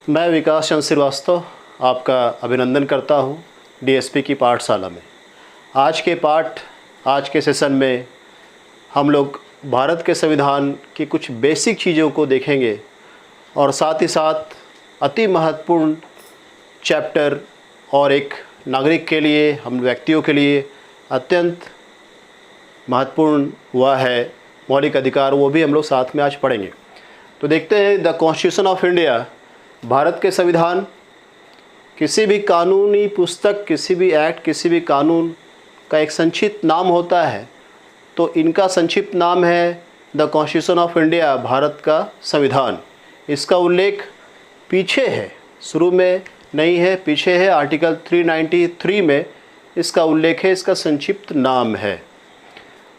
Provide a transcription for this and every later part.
मैं विकास चंद्र श्रीवास्तव आपका अभिनंदन करता हूं डीएसपी की पाठशाला में। आज के सेशन में हम लोग भारत के संविधान की कुछ बेसिक चीज़ों को देखेंगे और साथ ही साथ अति महत्वपूर्ण चैप्टर और एक नागरिक के लिए, हम व्यक्तियों के लिए अत्यंत महत्वपूर्ण हुआ है मौलिक अधिकार, वो भी हम लोग साथ में आज पढ़ेंगे। तो देखते हैं the constitution of India, Bharat के संविधान। किसी भी कानूनी पुस्तक, किसी भी एक्ट, किसी भी कानून का एक संक्षिप्त नाम होता है, तो इनका संक्षिप्त नाम है the constitution of India, Bharat का संविधान। इसका उल्लेख पीछे है, शुरू में नहीं है, पीछे है आर्टिकल 393 में इसका उल्लेख है, इसका संक्षिप्त नाम है।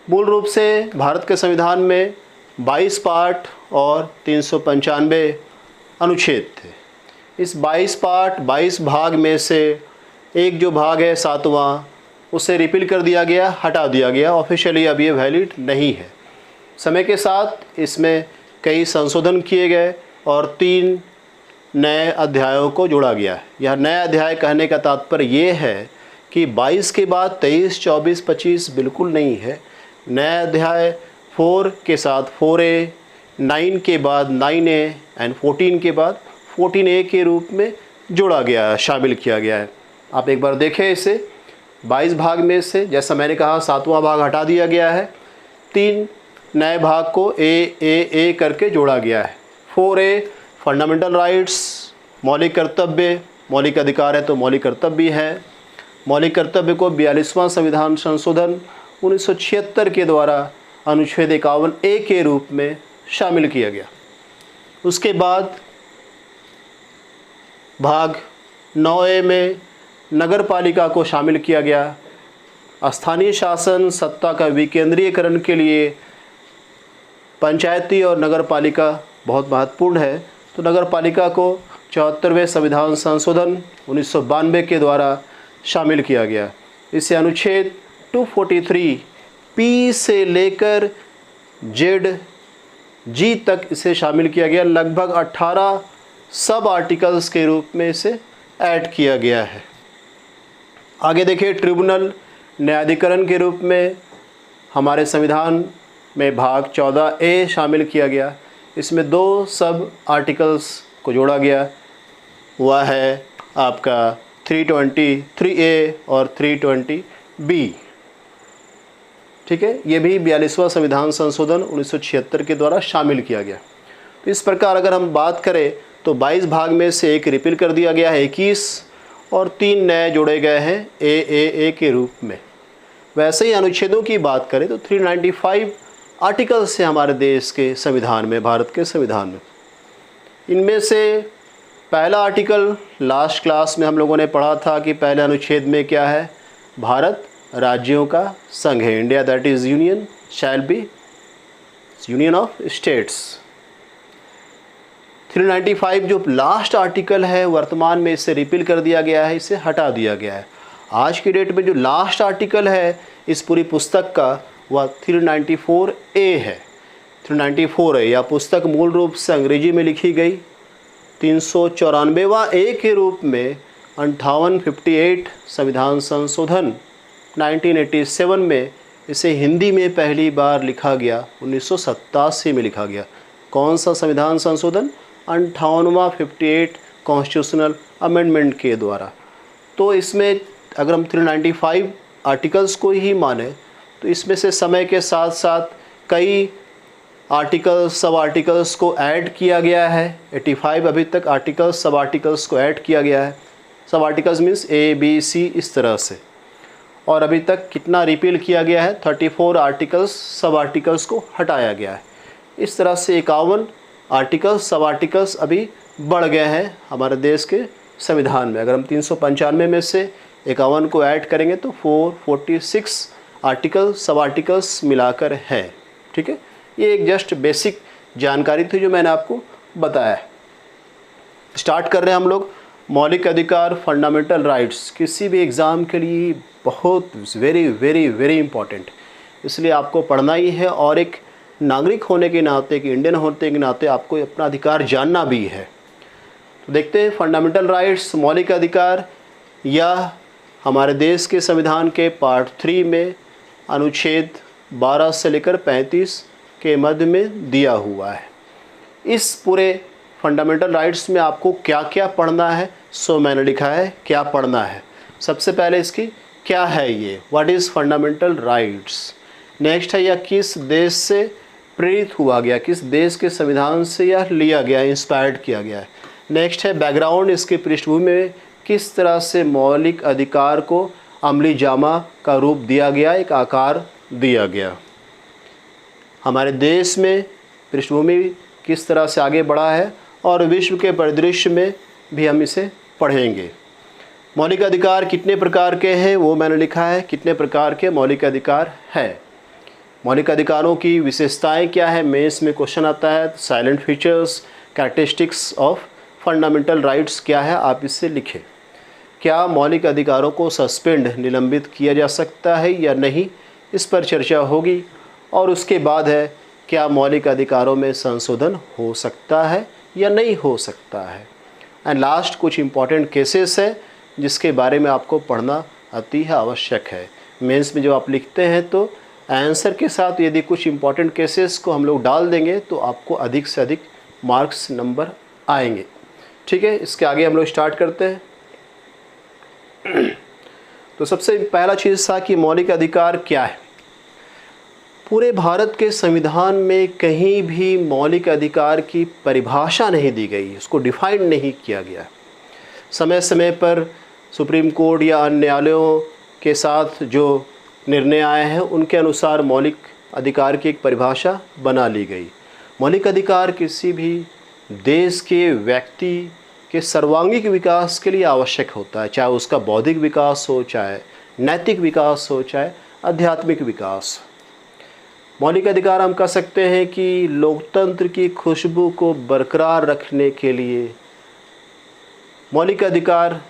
मूल रूप से भारत के संविधान में 22 पार्ट और 395 अनुच्छेद थे। इस 22 पार्ट, 22 भाग में से एक जो भाग है 7वां, उसे रिपील कर दिया गया, हटा दिया गया। ऑफिशियली अब ये वैलिड नहीं है। समय के साथ इसमें कई संशोधन किए गए और 3 नए अध्यायों को जोड़ा गया है। यह नया अध्याय कहने का तात्पर्य ये है कि 22 के बाद 23, 24, 25 बिल्कुल नहीं है। नया अध्याय 4 के साथ 4A, 9 के बाद 9A एंड 14 के बाद 14A के रूप में जोड़ा गया है, शामिल किया गया है। आप एक बार देखें इसे। 22 भाग में से, जैसा मैंने कहा, 7वां भाग हटा दिया गया है, 3 नए भाग को ए करके जोड़ा गया है। 4A फंडामेंटल राइट्स, मौलिक कर्तव्य, मौलिक अधिकार है तो मौलिक कर्तव्य है। मौलिक कर्तव्य को 42वां संविधान संशोधन 1976 के द्वारा अनुच्छेद 51A के रूप में शामिल किया गया। उसके बाद भाग 9A में नगर पालिका को शामिल किया गया। स्थानीय शासन सत्ता का विकेंद्रीकरण के लिए पंचायती और नगर पालिका बहुत महत्वपूर्ण है, तो नगर पालिका को 74वें संविधान संशोधन 1992 के द्वारा शामिल किया गया। इसे अनुच्छेद 243 P से लेकर ZG तक इसे शामिल किया गया। लगभग 18 सब आर्टिकल्स के रूप में इसे ऐड किया गया है। आगे देखिए, ट्रिब्यूनल न्यायाधिकरण के रूप में हमारे संविधान में भाग 14A शामिल किया गया। इसमें 2 सब आर्टिकल्स को जोड़ा गया हुआ है आपका 323A और 320B। ठीक है, ये भी 42वां संविधान संशोधन 1976 के द्वारा शामिल किया गया। तो इस प्रकार अगर हम बात करें तो 22 भाग में से एक रिपील कर दिया गया है 21 और 3 नए जोड़े गए हैं ए के रूप में। वैसे ही अनुच्छेदों की बात करें तो 395 आर्टिकल्स हैं हमारे देश के संविधान में, भारत के संविधान में। इनमें से पहला आर्टिकल लास्ट क्लास में हम लोगों ने पढ़ा था कि पहले अनुच्छेद में क्या है, भारत राज्यों का संघ है। India that is union shall be union of states. 395 जो लास्ट आर्टिकल है, वर्तमान में इसे रिपील कर दिया गया है, इसे हटा दिया गया है। आज की डेट में जो लास्ट आर्टिकल है इस पूरी पुस्तक का, वह 394A है। 394 है। यह पुस्तक मूल रूप से अंग्रेजी में लिखी गई। 394वां A के रूप में 5858 संविधान संशोधन 1987 में इसे हिंदी में पहली बार लिखा गया। 1987 में लिखा गया। कौन सा संविधान संशोधन? 58वां 58 कॉन्स्टिट्यूशनल अमेंडमेंट के द्वारा। तो इसमें अगर हम 395 आर्टिकल्स को ही माने तो इसमें से समय के साथ साथ कई आर्टिकल्स, सब आर्टिकल्स को ऐड किया गया है। 85 अभी तक आर्टिकल्स, सब आर्टिकल्स को ऐड किया गया है। सब articles means A, B, C इस तरह से। और अभी तक कितना रिपील किया गया है? 34 आर्टिकल्स, सब आर्टिकल्स को हटाया गया है। इस तरह से 51 आर्टिकल्स, सब आर्टिकल्स अभी बढ़ गए हैं हमारे देश के संविधान में। अगर हम 395 में से 51 को ऐड करेंगे तो 446 आर्टिकल, सब आर्टिकल्स मिलाकर है। ठीक है, ये एक जस्ट बेसिक जानकारी थी जो मैंने आपको बताया। स्टार्ट कर रहे हैं हम लोग। मौलिक अधिकार, फंडामेंटल राइट्स किसी भी एग्ज़ाम के लिए बहुत वेरी वेरी वेरी इंपॉर्टेंट, इसलिए आपको पढ़ना ही है। और एक नागरिक होने के नाते, एक इंडियन होने के नाते आपको अपना अधिकार जानना भी है। तो देखते हैं फंडामेंटल राइट्स, मौलिक अधिकार, या हमारे देश के संविधान के पार्ट 3 में अनुच्छेद 12 से लेकर 35 के मध्य में दिया हुआ है। इस पूरे फंडामेंटल राइट्स में आपको क्या क्या पढ़ना है, सो मैंने लिखा है क्या पढ़ना है। सबसे पहले इसकी क्या है ये, what is fundamental rights. Next है यह किस देश से प्रेरित हुआ गया, किस देश के संविधान से यह लिया गया, इंस्पायर्ड किया गया है। नेक्स्ट है बैकग्राउंड, इसकी पृष्ठभूमि में किस तरह से मौलिक अधिकार को अमली जामा का रूप दिया गया, एक आकार दिया गया। हमारे देश में पृष्ठभूमि किस तरह से आगे बढ़ा है और विश्व के परिदृश्य में भी हम इसे पढ़ेंगे। मौलिक अधिकार कितने प्रकार के हैं वो मैंने लिखा है, कितने प्रकार के मौलिक अधिकार हैं। मौलिक अधिकारों की विशेषताएं क्या है, मेंस में क्वेश्चन आता है। Salient features, characteristics of fundamental rights क्या है, आप इससे लिखें। क्या मौलिक अधिकारों को सस्पेंड, निलंबित किया जा सकता है या नहीं, इस पर चर्चा होगी। और उसके बाद है क्या मौलिक अधिकारों में संशोधन हो सकता है या नहीं हो सकता है। एंड लास्ट कुछ इम्पॉर्टेंट केसेस है जिसके बारे में आपको पढ़ना अति आवश्यक है। मेंस में जब आप लिखते हैं तो आंसर के साथ यदि कुछ इम्पॉर्टेंट केसेस को हम लोग डाल देंगे तो आपको अधिक से अधिक मार्क्स नंबर आएंगे। ठीक है, इसके आगे हम लोग स्टार्ट करते हैं। तो सबसे पहला चीज़ था कि मौलिक अधिकार क्या है। पूरे भारत के संविधान में कहीं भी मौलिक अधिकार की परिभाषा नहीं दी गई, उसको डिफाइन नहीं किया गया। समय समय पर सुप्रीम कोर्ट या अन्य न्यायालयों के साथ जो निर्णय आए हैं उनके अनुसार मौलिक अधिकार की एक परिभाषा बना ली गई। मौलिक अधिकार किसी भी देश के व्यक्ति के सर्वांगीण विकास के लिए आवश्यक होता है, चाहे उसका बौद्धिक विकास हो, चाहे नैतिक विकास हो, चाहे आध्यात्मिक विकास। मौलिक अधिकार हम कह सकते हैं कि लोकतंत्र की खुशबू को बरकरार रखने के लिए मौलिक अधिकार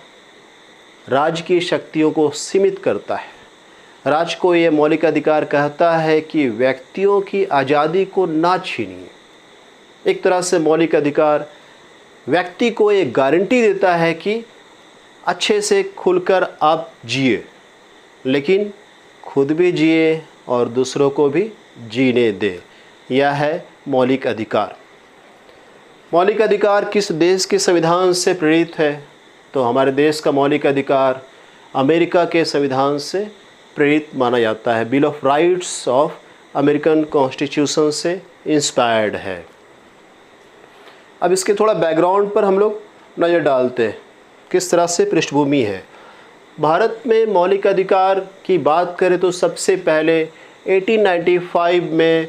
राज्य की शक्तियों को सीमित करता है। राज्य को ये मौलिक अधिकार कहता है कि व्यक्तियों की आज़ादी को ना छीनिए। एक तरह से मौलिक अधिकार व्यक्ति को एक गारंटी देता है कि अच्छे से खुलकर आप जिए, लेकिन खुद भी जिए और दूसरों को भी जीने दे। यह है मौलिक अधिकार। मौलिक अधिकार किस देश के संविधान से प्रेरित है, तो हमारे देश का मौलिक अधिकार अमेरिका के संविधान से प्रेरित माना जाता है। Bill of rights of American constitution से इंस्पायर्ड है। अब इसके थोड़ा बैकग्राउंड पर हम लोग नज़र डालते हैं, किस तरह से पृष्ठभूमि है। भारत में मौलिक अधिकार की बात करें तो सबसे पहले 1895 में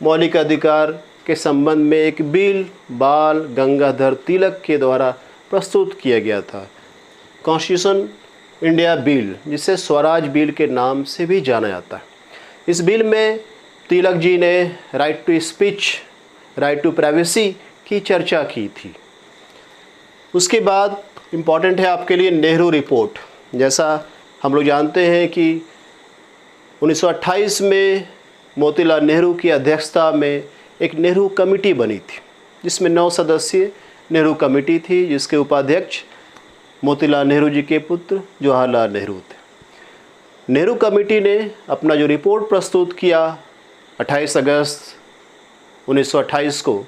मौलिक अधिकार के संबंध में एक बिल बाल गंगाधर तिलक के द्वारा प्रस्तुत किया गया था, कॉन्स्टिट्यूशन इंडिया बिल, जिसे स्वराज बिल के नाम से भी जाना जाता है। इस बिल में तिलक जी ने right to speech, right to privacy की चर्चा की थी। उसके बाद इम्पॉर्टेंट है आपके लिए नेहरू रिपोर्ट। जैसा हम लोग जानते हैं कि 1928 में मोतीलाल नेहरू की अध्यक्षता में एक नेहरू कमेटी बनी थी, जिसमें 9 सदस्यीय नेहरू कमेटी थी, जिसके उपाध्यक्ष मोतीलाल नेहरू जी के पुत्र जवाहरलाल नेहरू थे। नेहरू कमेटी ने अपना जो रिपोर्ट प्रस्तुत किया 28 अगस्त 1928 को,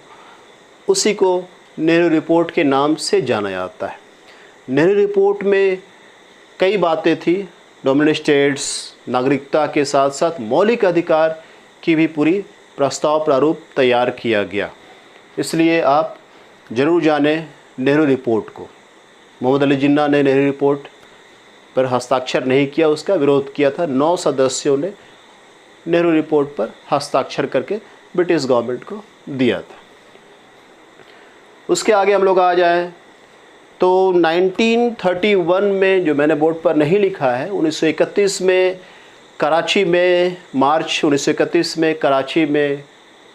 उसी को नेहरू रिपोर्ट के नाम से जाना जाता है। नेहरू रिपोर्ट में कई बातें थी, डोमिनेंट स्टेट्स, नागरिकता के साथ साथ मौलिक अधिकार की भी पूरी प्रस्ताव प्रारूप तैयार किया गया। इसलिए आप ज़रूर जानें नेहरू रिपोर्ट को। मोहम्मद अली जिन्ना ने नेहरू रिपोर्ट पर हस्ताक्षर नहीं किया, उसका विरोध किया था। 9 सदस्यों ने नेहरू रिपोर्ट पर हस्ताक्षर करके ब्रिटिश गवर्नमेंट को दिया था। उसके आगे हम लोग आ जाएं तो 1931 में, जो मैंने बोर्ड पर नहीं लिखा है, 1931 में कराची में, मार्च 1931 में कराची में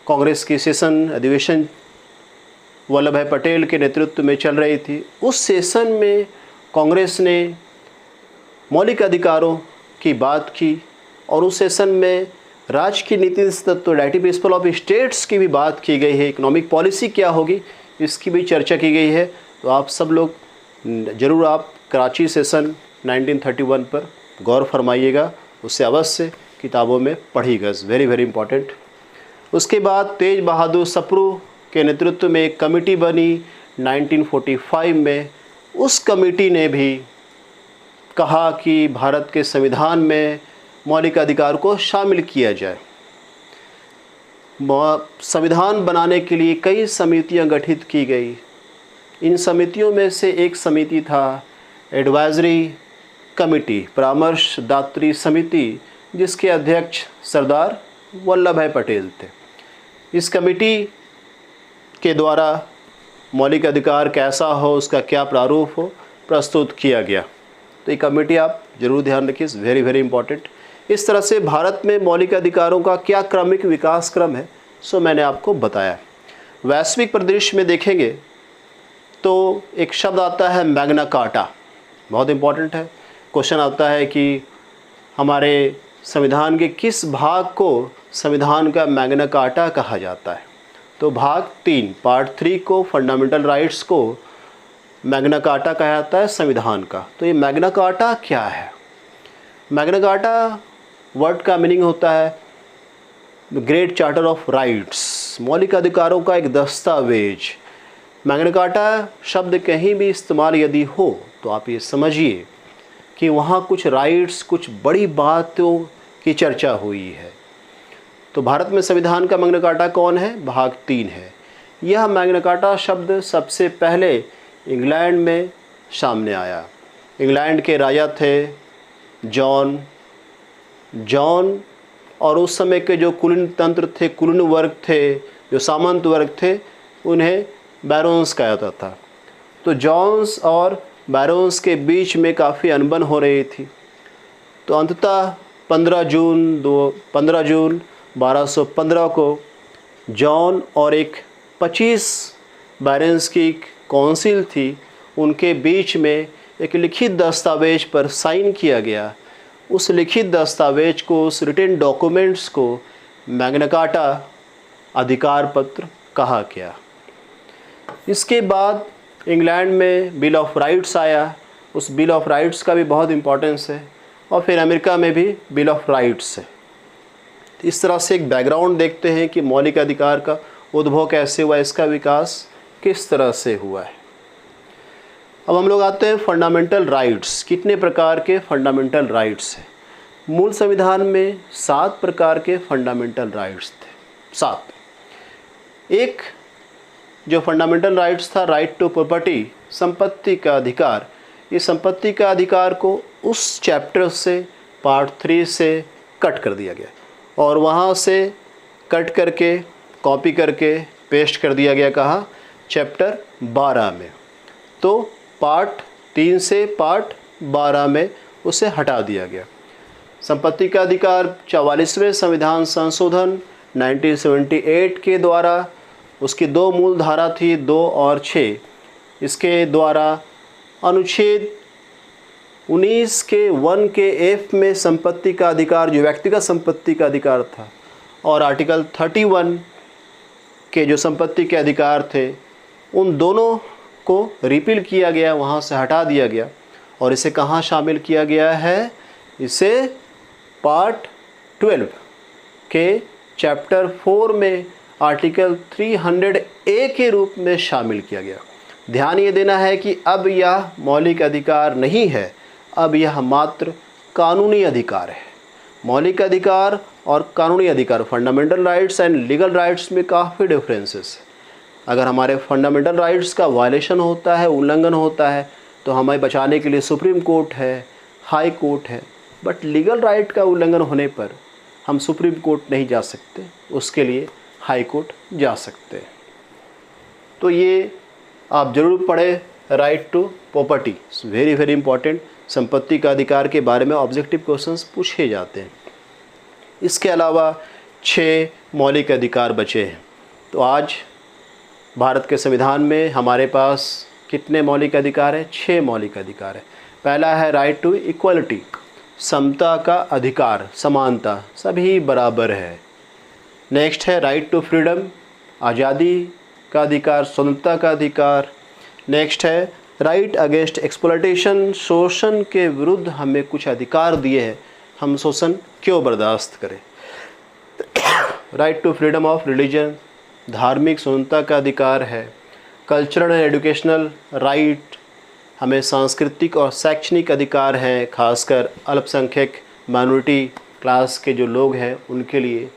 कांग्रेस की सेशन अधिवेशन वल्लभ भाई पटेल के नेतृत्व में चल रही थी। उस सेशन में कांग्रेस ने मौलिक अधिकारों की बात की और उस सेशन में राज्य की नीति तत्व, डायरेक्टिव प्रिंसिपल ऑफ स्टेट्स की भी बात की गई है। इकोनॉमिक पॉलिसी क्या होगी इसकी भी चर्चा की गई है। तो आप सब लोग ज़रूर आप कराची सेशन 1931 पर गौर फरमाइएगा, उससे अवश्य किताबों में पढ़िएगा, वेरी वेरी इम्पॉर्टेंट। उसके बाद तेज बहादुर सप्रू के नेतृत्व में एक कमेटी बनी 1945 में। उस कमेटी ने भी कहा कि भारत के संविधान में मौलिक अधिकार को शामिल किया जाए। संविधान बनाने के लिए कई समितियां गठित की गई। इन समितियों में से एक समिति था एडवाइजरी कमेटी, परामर्शदात्री समिति, जिसके अध्यक्ष सरदार वल्लभ भाई पटेल थे। इस कमेटी के द्वारा मौलिक अधिकार कैसा हो, उसका क्या प्रारूप हो, प्रस्तुत किया गया। तो ये कमेटी आप ज़रूर ध्यान रखिए, वेरी वेरी इंपॉर्टेंट। इस तरह से भारत में मौलिक अधिकारों का क्या क्रमिक विकास क्रम है, सो मैंने आपको बताया। वैश्विक परिदृश्य में देखेंगे तो एक शब्द आता है मैग्ना कार्टा, बहुत इंपॉर्टेंट है। क्वेश्चन आता है कि हमारे संविधान के किस भाग को संविधान का मैग्ना कार्टा कहा जाता है। तो भाग 3 पार्ट 3 को, फंडामेंटल राइट्स को मैग्ना कार्टा कहा जाता है संविधान का। तो ये मैग्ना कार्टा क्या है? मैग्ना कार्टा वर्ड का मीनिंग होता है ग्रेट चार्टर ऑफ राइट्स, मौलिक अधिकारों का एक दस्तावेज। मैग्ना कार्टा शब्द कहीं भी इस्तेमाल यदि हो तो आप ये समझिए कि वहाँ कुछ राइट्स, कुछ बड़ी बातों की चर्चा हुई है। तो भारत में संविधान का मैग्ना कार्टा कौन है? भाग 3 है। यह मैग्ना कार्टा शब्द सबसे पहले इंग्लैंड में सामने आया। इंग्लैंड के राजा थे जॉन, और उस समय के जो कुलीन तंत्र थे, कुलीन वर्ग थे, जो सामंत वर्ग थे, उन्हें बैरोन्स कहा जाता था। तो जॉन्स और बैरोन्स के बीच में काफ़ी अनबन हो रही थी। तो अंततः 15 जून 1215 को जॉन और एक 25 बैरन्स की काउंसिल थी, उनके बीच में एक लिखित दस्तावेज पर साइन किया गया। उस लिखित दस्तावेज को, उस रिटन डॉक्यूमेंट्स को मैग्ना कार्टा अधिकार पत्र कहा गया। इसके बाद इंग्लैंड में बिल ऑफ राइट्स आया। उस बिल ऑफ राइट्स का भी बहुत इम्पोर्टेंस है। और फिर अमेरिका में भी बिल ऑफ राइट्स है। इस तरह से एक बैकग्राउंड देखते हैं कि मौलिक अधिकार का उद्भव कैसे हुआ, इसका विकास किस तरह से हुआ है। अब हम लोग आते हैं फंडामेंटल राइट्स। कितने प्रकार के फंडामेंटल राइट्स हैं? मूल संविधान में 7 प्रकार के फंडामेंटल राइट्स थे, 7। एक जो फंडामेंटल राइट्स था, राइट टू प्रॉपर्टी, संपत्ति का अधिकार। ये संपत्ति का अधिकार को उस चैप्टर से, पार्ट 3 से कट कर दिया गया और वहाँ से कट करके, कॉपी करके पेस्ट कर दिया गया। कहाँ? चैप्टर 12 में। तो पार्ट 3 से पार्ट 12 में उसे हटा दिया गया। संपत्ति का अधिकार 44वें संविधान संशोधन 1978 के द्वारा, उसकी 2 मूल धारा थी, 2 और 6। इसके द्वारा अनुच्छेद 19 के 1 के F में संपत्ति का अधिकार, जो व्यक्तिगत संपत्ति का अधिकार था, और आर्टिकल 31 के जो संपत्ति के अधिकार थे, उन दोनों को रिपील किया गया, वहाँ से हटा दिया गया। और इसे कहाँ शामिल किया गया है? इसे पार्ट 12 के चैप्टर 4 में आर्टिकल 300A के रूप में शामिल किया गया। ध्यान ये देना है कि अब यह मौलिक अधिकार नहीं है, अब यह मात्र कानूनी अधिकार है। मौलिक अधिकार और कानूनी अधिकार, fundamental rights and legal rights में काफ़ी डिफरेंसेस है। अगर हमारे फंडामेंटल राइट्स का वायलेशन होता है, उल्लंघन होता है, तो हमें बचाने के लिए सुप्रीम कोर्ट है, हाई कोर्ट है। बट लीगल राइट का उल्लंघन होने पर हम सुप्रीम कोर्ट नहीं जा सकते, उसके लिए हाई कोर्ट जा सकते हैं। तो ये आप ज़रूर पढ़ें, right to property, very very important. संपत्ति का अधिकार के बारे में ऑब्जेक्टिव क्वेश्चंस पूछे जाते हैं। इसके अलावा 6 मौलिक अधिकार बचे हैं। तो आज भारत के संविधान में हमारे पास कितने मौलिक अधिकार हैं? 6 मौलिक अधिकार है। पहला है राइट टू इक्वलिटी, समता का अधिकार, समानता, सभी बराबर है। नेक्स्ट है राइट टू फ्रीडम, आज़ादी का अधिकार, स्वतंत्रता का अधिकार। नेक्स्ट है राइट अगेंस्ट एक्सप्लॉयटेशन, शोषण के विरुद्ध हमें कुछ अधिकार दिए हैं, हम शोषण क्यों बर्दाश्त करें। Right to freedom of religion, धार्मिक स्वतंत्रता का अधिकार है। कल्चरल एंड एजुकेशनल राइट, हमें सांस्कृतिक और शैक्षणिक अधिकार हैं, खासकर अल्पसंख्यक माइनॉरिटी क्लास के जो लोग हैं उनके लिए।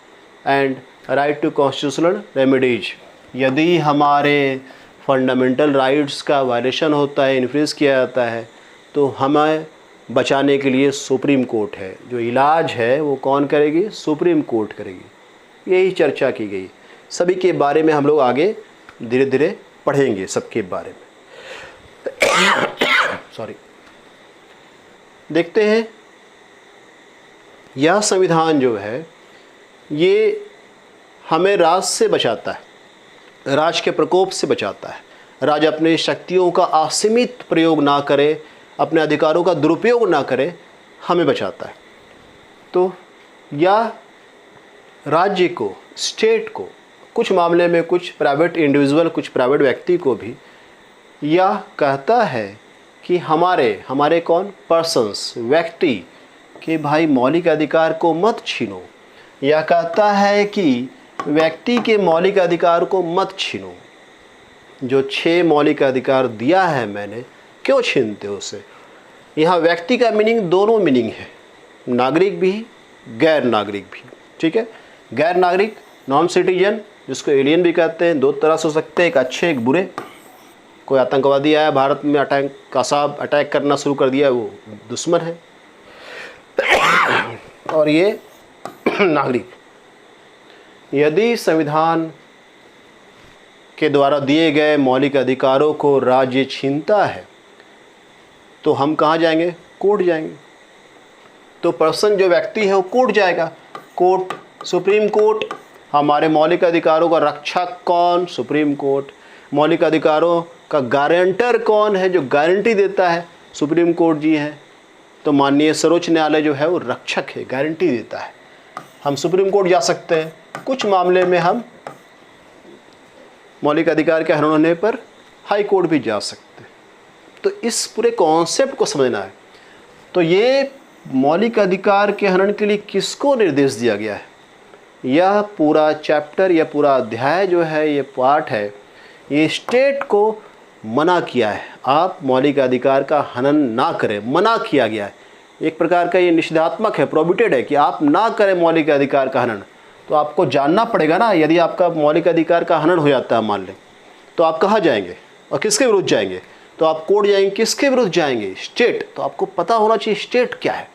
And right to constitutional remedies, यदि हमारे फंडामेंटल राइट्स का वायलेशन होता है, इन्फ्रिंज किया जाता है, तो हमें बचाने के लिए सुप्रीम कोर्ट है। जो इलाज है वो कौन करेगी? सुप्रीम कोर्ट करेगी। यही चर्चा की गई। सभी के बारे में हम लोग आगे धीरे धीरे पढ़ेंगे, सबके बारे में। सॉरी, देखते हैं यह संविधान जो है ये हमें राज से बचाता है, राज के प्रकोप से बचाता है। राज अपनी शक्तियों का असीमित प्रयोग ना करे, अपने अधिकारों का दुरुपयोग ना करे, हमें बचाता है। तो यह राज्य को, स्टेट को, कुछ मामले में कुछ प्राइवेट इंडिविजुअल, कुछ प्राइवेट व्यक्ति को भी यह कहता है कि हमारे कौन? पर्सन्स, व्यक्ति के भाई मौलिक अधिकार को मत छीनो। यह कहता है कि व्यक्ति के मौलिक अधिकार को मत छीनो। जो 6 मौलिक अधिकार दिया है मैंने, क्यों छीनते हो उसे? यहाँ व्यक्ति का मीनिंग, दोनों मीनिंग है, नागरिक भी, गैर नागरिक भी। ठीक है, गैर नागरिक, नॉन सिटीजन, जिसको एलियन भी कहते हैं, 2 तरह से हो सकते हैं, एक अच्छे एक बुरे। कोई आतंकवादी आया भारत में, अटैक करना शुरू कर दिया, वो दुश्मन है। और ये नागरिक। यदि संविधान के द्वारा दिए गए मौलिक अधिकारों को राज्य छीनता है तो हम कहाँ जाएंगे? कोर्ट जाएंगे। तो पर्सन, जो व्यक्ति है, वो कोर्ट जाएगा। Court, supreme court. हमारे मौलिक अधिकारों का रक्षक कौन? Supreme court. मौलिक अधिकारों का गारंटर कौन है? जो गारंटी देता है, सुप्रीम कोर्ट जी हैं। तो माननीय सर्वोच्च न्यायालय जो है वो रक्षक है, गारंटी देता है। हम सुप्रीम कोर्ट जा सकते हैं। कुछ मामले में हम मौलिक अधिकार के हनन होने पर हाई कोर्ट भी जा सकते हैं। तो इस पूरे कॉन्सेप्ट को समझना है। तो ये मौलिक अधिकार के हनन के लिए किसको निर्देश दिया गया है? यह पूरा चैप्टर, यह पूरा अध्याय जो है, ये पार्ट है, ये स्टेट को मना किया है, आप मौलिक अधिकार का हनन ना करें, मना किया गया है। एक प्रकार का ये निषेधात्मक है, प्रोहिबिटेड है कि आप ना करें मौलिक अधिकार का हनन। तो आपको जानना पड़ेगा ना, यदि आपका मौलिक अधिकार का हनन हो जाता है मान लें, तो आप कहाँ जाएंगे और किसके विरुद्ध जाएंगे? तो आप कोर्ट जाएंगे। किसके विरुद्ध जाएंगे? स्टेट। तो आपको पता होना चाहिए स्टेट क्या है।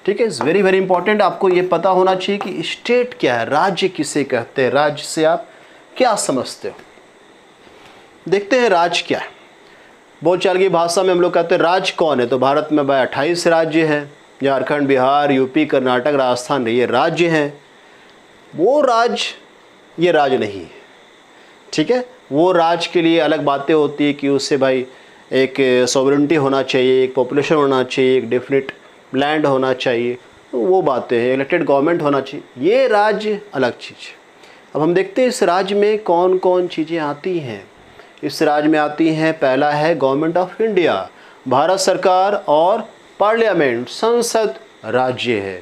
ठीक है, इज़ वेरी वेरी इंपॉर्टेंट। आपको ये पता होना चाहिए कि स्टेट क्या है, राज्य किसे कहते हैं, राज्य से आप क्या समझते हो। देखते हैं राज क्या है। बोलचाल की भाषा में हम लोग कहते हैं राज कौन है। तो भारत में 28 राज्य हैं, झारखंड, बिहार, यूपी, कर्नाटक, राजस्थान, ये राज्य हैं। वो राज, ये राज नहीं है। ठीक है, वो राज के लिए अलग बातें होती है कि उससे भाई एक सॉवरेनिटी होना चाहिए, एक पॉपुलेशन होना चाहिए, एक डेफिनेट लैंड होना चाहिए, वो बातें हैं, इलेक्टेड गवर्नमेंट होना चाहिए। ये राज्य अलग चीज़ है। अब हम देखते हैं इस राज्य में कौन कौन चीज़ें आती हैं। इस राज्य में आती हैं, पहला है गवर्नमेंट ऑफ इंडिया, भारत सरकार, और पार्लियामेंट, संसद राज्य है।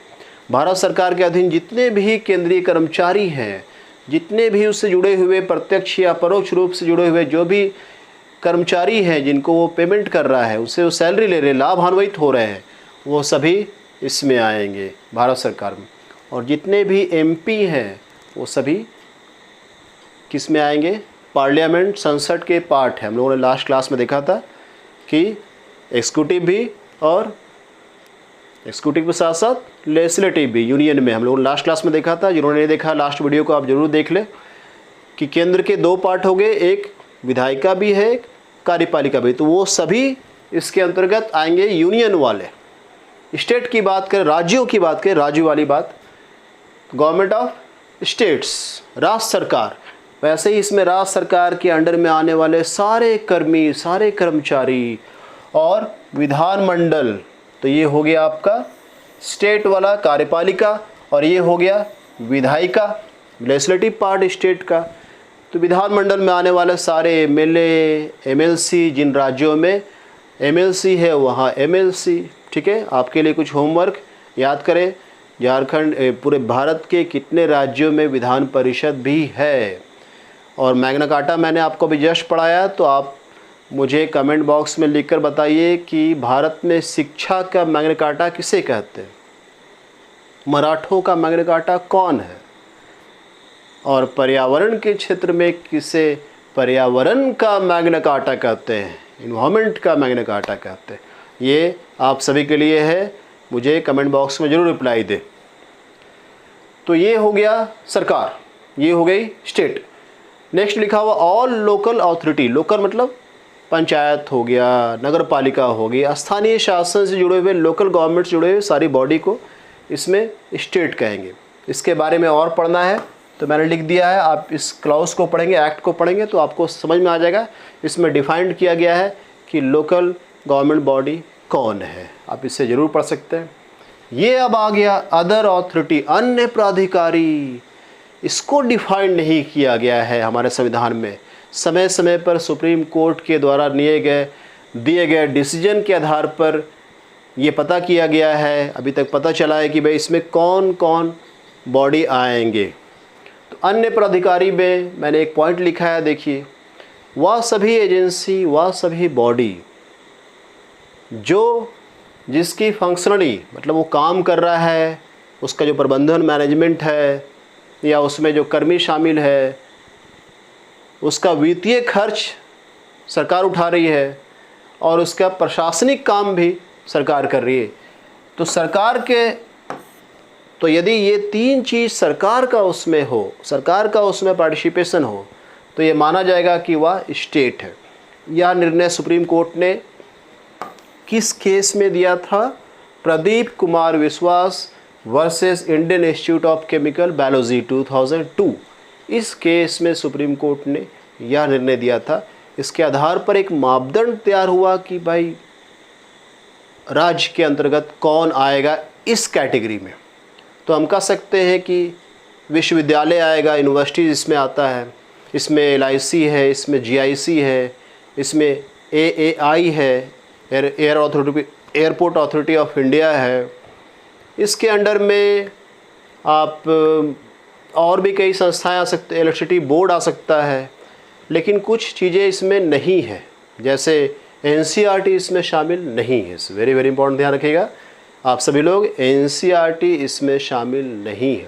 भारत सरकार के अधीन जितने भी केंद्रीय कर्मचारी हैं, जितने भी उससे जुड़े हुए प्रत्यक्ष या परोक्ष रूप से जुड़े हुए जो भी कर्मचारी हैं, जिनको वो पेमेंट कर रहा है, उससे वो सैलरी ले रहे, लाभान्वित हो रहे हैं, वो सभी इसमें आएंगे, भारत सरकार में। और जितने भी एमपी हैं वो सभी किस में आएंगे? पार्लियामेंट, संसद के पार्ट है। हम लोगों ने लास्ट क्लास में देखा था कि एग्जीक्यूटिव भी, और एग्जीक्यूटिव के साथ साथ लेजिस्लेटिव भी, यूनियन में। हम लोगों ने लास्ट क्लास में देखा था। जिन्होंने नहीं देखा, लास्ट वीडियो को आप जरूर देख लें कि केंद्र के 2 पार्ट हो गए, एक विधायिका भी है, एक कार्यपालिका भी। तो वो सभी इसके अंतर्गत आएंगे, यूनियन वाले। स्टेट की बात करें, राज्यों की बात करें, राज्य वाली बात, गवर्नमेंट ऑफ स्टेट्स, राज्य सरकार। वैसे ही इसमें राज्य सरकार के अंडर में आने वाले सारे कर्मी, सारे कर्मचारी, और विधानमंडल। तो ये हो गया आपका स्टेट वाला, कार्यपालिका, और ये हो गया विधायिका, लेजिस्लेटिव पार्ट स्टेट का। तो विधानमंडल में आने वाले सारे एमएलए, एमएलसी, जिन राज्यों में एमएलसी है वहाँ एमएलसी, ठीक है। आपके लिए कुछ होमवर्क याद करें, झारखंड पूरे भारत के कितने राज्यों में विधान परिषद भी है। और मैग्ना कार्टा मैंने आपको भी जस्ट पढ़ाया, तो आप मुझे कमेंट बॉक्स में लिखकर बताइए कि भारत में शिक्षा का मैग्ना कार्टा किसे कहते हैं, मराठों का मैग्ना कार्टा कौन है, और पर्यावरण के क्षेत्र में किसे पर्यावरण का मैग्ना कार्टा कहते हैं, इन्वायरमेंट का मैग्ना कार्टा कहते हैं। ये आप सभी के लिए है, मुझे कमेंट बॉक्स में ज़रूर रिप्लाई दे। तो ये हो गया सरकार, ये हो गई स्टेट। नेक्स्ट लिखा हुआ ऑल लोकल अथॉरिटी, लोकल मतलब पंचायत हो गया, नगर पालिका हो गई, स्थानीय शासन से जुड़े हुए, लोकल गवर्नमेंट से जुड़े हुए सारी बॉडी को इसमें स्टेट कहेंगे। इसके बारे में और पढ़ना है तो मैंने लिख दिया है, आप इस क्लॉज को पढ़ेंगे, एक्ट को पढ़ेंगे तो आपको समझ में आ जाएगा। इसमें डिफाइंड किया गया है कि लोकल गवर्नमेंट बॉडी कौन है, आप इससे ज़रूर पढ़ सकते हैं। ये अब आ गया अदर अथॉरिटी, अन्य प्राधिकारी। इसको डिफाइन नहीं किया गया है हमारे संविधान में। समय समय पर सुप्रीम कोर्ट के द्वारा दिए गए डिसीजन के आधार पर ये पता किया गया है, अभी तक पता चला है कि भाई इसमें कौन कौन बॉडी आएंगे। तो अन्य प्राधिकारी में मैंने एक पॉइंट लिखा है, देखिए, वह सभी एजेंसी, वह सभी बॉडी जो जिसकी फंक्शनली मतलब वो काम कर रहा है, उसका जो प्रबंधन मैनेजमेंट है या उसमें जो कर्मी शामिल है, उसका वित्तीय खर्च सरकार उठा रही है और उसका प्रशासनिक काम भी सरकार कर रही है। तो सरकार के तो यदि ये तीन चीज़ सरकार का उसमें हो, सरकार का उसमें पार्टिसिपेशन हो, तो ये माना जाएगा कि वह स्टेट है। यह निर्णय सुप्रीम कोर्ट ने किस केस में दिया था? प्रदीप कुमार विश्वास versus Indian institute of chemical biology 2002। इस केस में सुप्रीम कोर्ट ने यह निर्णय दिया था। इसके आधार पर एक मापदंड तैयार हुआ कि भाई राज्य के अंतर्गत कौन आएगा इस कैटेगरी में। तो हम कह सकते हैं कि विश्वविद्यालय आएगा, यूनिवर्सिटीज़ इसमें आता है, इसमें LIC है, इसमें GIC है, इसमें AAI है, एयरपोर्ट अथॉरिटी ऑफ इंडिया है। इसके अंडर में आप और भी कई संस्थाएं आ सकते, इलेक्ट्रिसिटी बोर्ड आ सकता है। लेकिन कुछ चीज़ें इसमें नहीं है, जैसे NCERT इसमें शामिल नहीं है। वेरी वेरी इंपॉर्टेंट, ध्यान रखिएगा आप सभी लोग, NCERT इसमें शामिल नहीं है।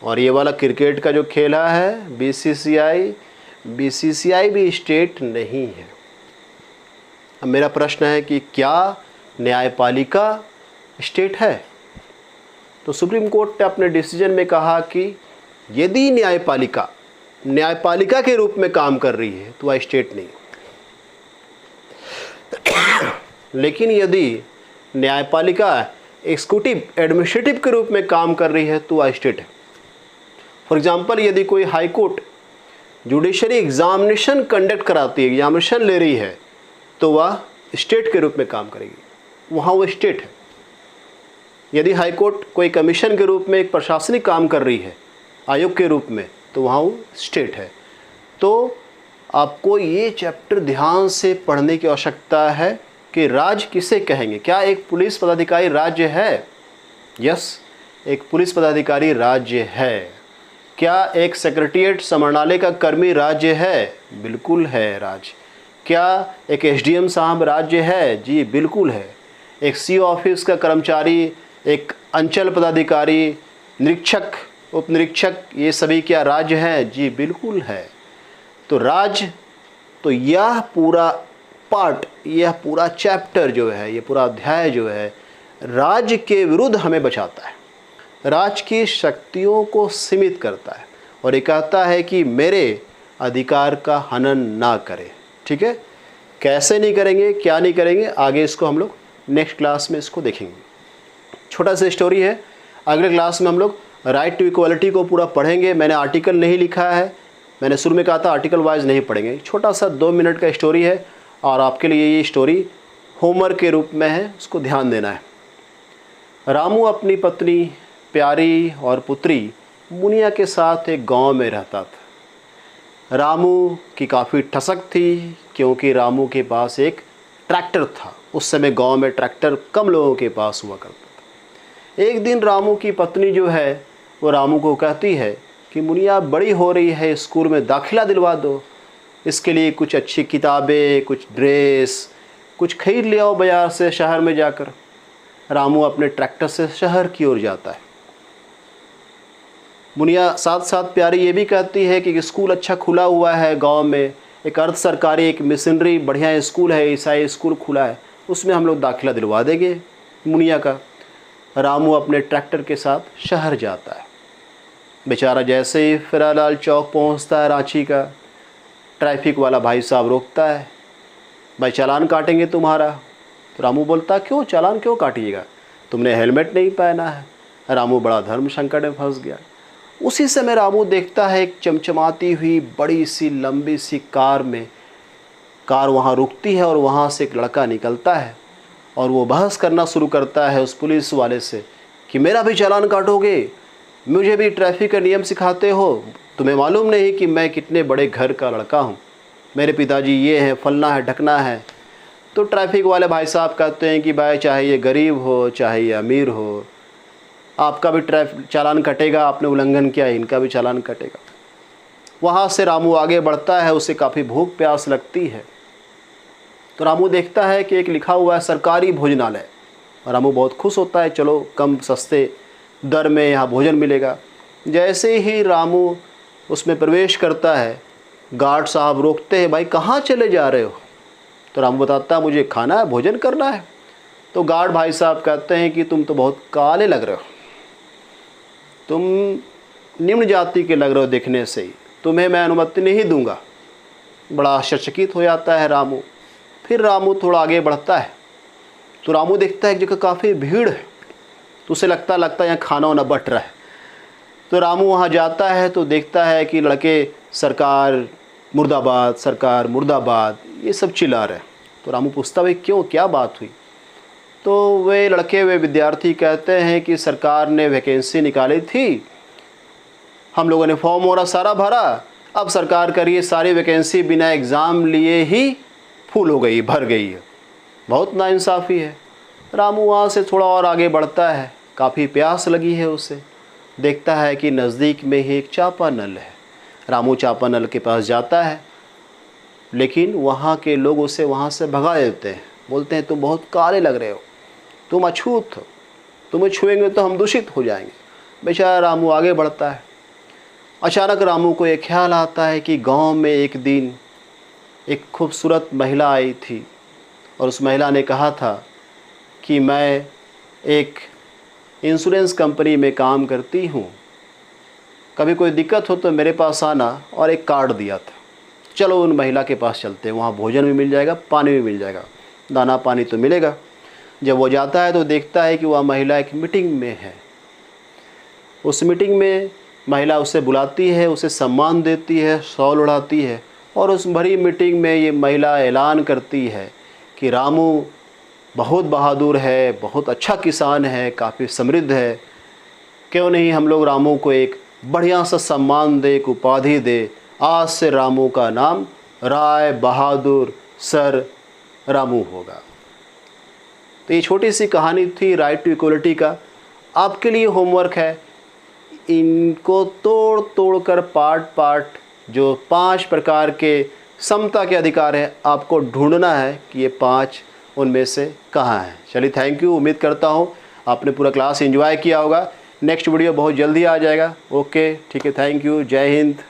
और ये वाला क्रिकेट का जो खेला है BCCI भी स्टेट नहीं है। अब मेरा प्रश्न है कि क्या न्यायपालिका स्टेट है? तो सुप्रीम कोर्ट ने अपने डिसीजन में कहा कि यदि न्यायपालिका के रूप में काम कर रही है तो वह स्टेट नहीं। लेकिन यदि न्यायपालिका एग्जीक्यूटिव एडमिनिस्ट्रेटिव के रूप में काम कर रही है तो वह स्टेट है। फॉर एग्जांपल, यदि कोई high court judiciary examination conduct कराती है, एग्जामिनेशन ले रही है, तो वह स्टेट के रूप में काम करेगी, वहाँ वो स्टेट है। यदि हाई कोर्ट कोई कमीशन के रूप में एक प्रशासनिक काम कर रही है, आयोग के रूप में, तो वहाँ वो स्टेट है। तो आपको ये चैप्टर ध्यान से पढ़ने की आवश्यकता है कि राज्य किसे कहेंगे। क्या एक पुलिस पदाधिकारी राज्य है? यस, एक पुलिस पदाधिकारी राज्य है। क्या एक सेक्रेटरिएट समरणालय का कर्मी राज्य है? बिल्कुल है राज्य। क्या एक SDM साहब राज्य है? जी बिल्कुल है। एक CO ऑफिस का कर्मचारी, एक अंचल पदाधिकारी, निरीक्षक, उप निरीक्षक, ये सभी क्या राज्य हैं? जी बिल्कुल है। तो राज्य, तो यह पूरा पार्ट, यह पूरा चैप्टर जो है, ये पूरा अध्याय जो है, राज्य के विरुद्ध हमें बचाता है, राज्य की शक्तियों को सीमित करता है और ये कहता है कि मेरे अधिकार का हनन ना करें। ठीक है, कैसे नहीं करेंगे, क्या नहीं करेंगे, आगे इसको हम लोग नेक्स्ट क्लास में इसको देखेंगे। छोटा सा स्टोरी है, अगले क्लास में हम लोग राइट टू इक्वालिटी को पूरा पढ़ेंगे। मैंने आर्टिकल नहीं लिखा है, मैंने शुरू में कहा था आर्टिकल वाइज नहीं पढ़ेंगे। छोटा सा 2 मिनट का स्टोरी है और आपके लिए ये स्टोरी होमवर्क के रूप में है, उसको ध्यान देना है। रामू अपनी पत्नी प्यारी और पुत्री मुनिया के साथ एक गांव में रहता था। रामू की काफ़ी ठसक थी, क्योंकि रामू के पास एक ट्रैक्टर था। उस समय गांव में ट्रैक्टर कम लोगों के पास हुआ करता था। एक दिन रामू की पत्नी जो है वो रामू को कहती है कि मुनिया बड़ी हो रही है, स्कूल में दाखिला दिलवा दो, इसके लिए कुछ अच्छी किताबें, कुछ ड्रेस, कुछ खरीद ले आओ बाज़ार से शहर में जाकर। रामू अपने ट्रैक्टर से शहर की ओर जाता है। मुनिया साथ साथ प्यारी ये भी कहती है कि स्कूल अच्छा खुला हुआ है गांव में, एक अर्ध सरकारी, एक मिशनरी बढ़िया स्कूल है, ईसाई स्कूल खुला है, उसमें हम लोग दाखिला दिलवा देंगे मुनिया का। रामू अपने ट्रैक्टर के साथ शहर जाता है। बेचारा जैसे ही फिरालाल चौक पहुंचता है रांची का, ट्रैफिक वाला भाई साहब रोकता है, भाई चालान काटेंगे तुम्हारा। तो रामू बोलता क्यों, चालान क्यों काटिएगा, तुमने हेलमेट नहीं पहना है। रामू बड़ा धर्म संकट में फंस गया। उसी समय रामू देखता है एक चमचमाती हुई बड़ी सी लंबी सी कार वहाँ रुकती है और वहाँ से एक लड़का निकलता है और वो बहस करना शुरू करता है उस पुलिस वाले से कि मेरा भी चालान काटोगे, मुझे भी ट्रैफिक का नियम सिखाते हो, तुम्हें मालूम नहीं कि मैं कितने बड़े घर का लड़का हूँ, मेरे पिताजी ये हैं, फलना है ढकना है। तो ट्रैफिक वाले भाई साहब कहते हैं कि भाई चाहे ये गरीब हो चाहे ये अमीर हो, आपका भी चालान कटेगा, आपने उल्लंघन किया, इनका भी चालान कटेगा। वहाँ से रामू आगे बढ़ता है, उसे काफ़ी भूख प्यास लगती है। तो रामू देखता है कि एक लिखा हुआ है सरकारी भोजनालय। रामू बहुत खुश होता है, चलो कम सस्ते दर में यहाँ भोजन मिलेगा। जैसे ही रामू उसमें प्रवेश करता है, गार्ड साहब रोकते हैं, भाई कहाँ चले जा रहे हो। तो रामू बताता है मुझे खाना है, भोजन करना है। तो गार्ड भाई साहब कहते हैं कि तुम तो बहुत काले लग रहे हो, तुम निम्न जाति के लग रहे हो देखने से ही, तुम्हें मैं अनुमति नहीं दूंगा। बड़ा आश्चर्यचकित हो जाता है रामू। फिर रामू थोड़ा आगे बढ़ता है तो रामू देखता है एक जगह काफ़ी भीड़ है, तो उसे लगता है यहाँ खाना वाना बट रहा है। तो रामू वहाँ जाता है तो देखता है कि लड़के सरकार मुर्दाबाद, सरकार मुर्दाबाद, ये सब चिल्ला रहे हैं। तो रामू पूछता भाई क्यों, क्या बात हुई। तो वे विद्यार्थी कहते हैं कि सरकार ने वैकेंसी निकाली थी, हम लोगों ने फॉर्म वगैरह सारा भरा, अब सरकार करिए सारी वैकेंसी बिना एग्ज़ाम लिए ही फुल हो गई, भर गई है, बहुत नाइंसाफ़ी है। रामू वहाँ से थोड़ा और आगे बढ़ता है, काफ़ी प्यास लगी है उसे, देखता है कि नज़दीक में ही एक चापानल है। रामू चापानल के पास जाता है, लेकिन वहाँ के लोग उसे वहाँ से भगा देते हैं, बोलते हैं तुम बहुत काले लग रहे हो, तुम अछूत हो, तुम्हें छुएंगे तो हम दूषित हो जाएंगे। बेचारा रामू आगे बढ़ता है। अचानक रामू को एक ख्याल आता है कि गांव में एक दिन एक खूबसूरत महिला आई थी और उस महिला ने कहा था कि मैं एक इंश्योरेंस कंपनी में काम करती हूँ, कभी कोई दिक्कत हो तो मेरे पास आना, और एक कार्ड दिया था। चलो उन महिला के पास चलते हैं, वहाँ भोजन भी मिल जाएगा, पानी भी मिल जाएगा, दाना पानी तो मिलेगा। जब वो जाता है तो देखता है कि वह महिला एक मीटिंग में है। उस मीटिंग में महिला उसे बुलाती है, उसे सम्मान देती है, शॉल उड़ाती है, और उस भरी मीटिंग में ये महिला ऐलान करती है कि रामू बहुत बहादुर है, बहुत अच्छा किसान है, काफ़ी समृद्ध है, क्यों नहीं हम लोग रामू को एक बढ़िया सा सम्मान दे, एक उपाधि दे, आज से रामू का नाम राय बहादुर सर रामू होगा। तो ये छोटी सी कहानी थी राइट टू इक्वलिटी का। आपके लिए होमवर्क है, इनको तोड़ तोड़ कर पार्ट जो 5 प्रकार के समता के अधिकार हैं, आपको ढूंढना है कि ये 5 उनमें से कहाँ हैं। चलिए थैंक यू, उम्मीद करता हूँ आपने पूरा क्लास एंजॉय किया होगा। नेक्स्ट वीडियो बहुत जल्दी आ जाएगा। ओके ठीक है, थैंक यू, जय हिंद।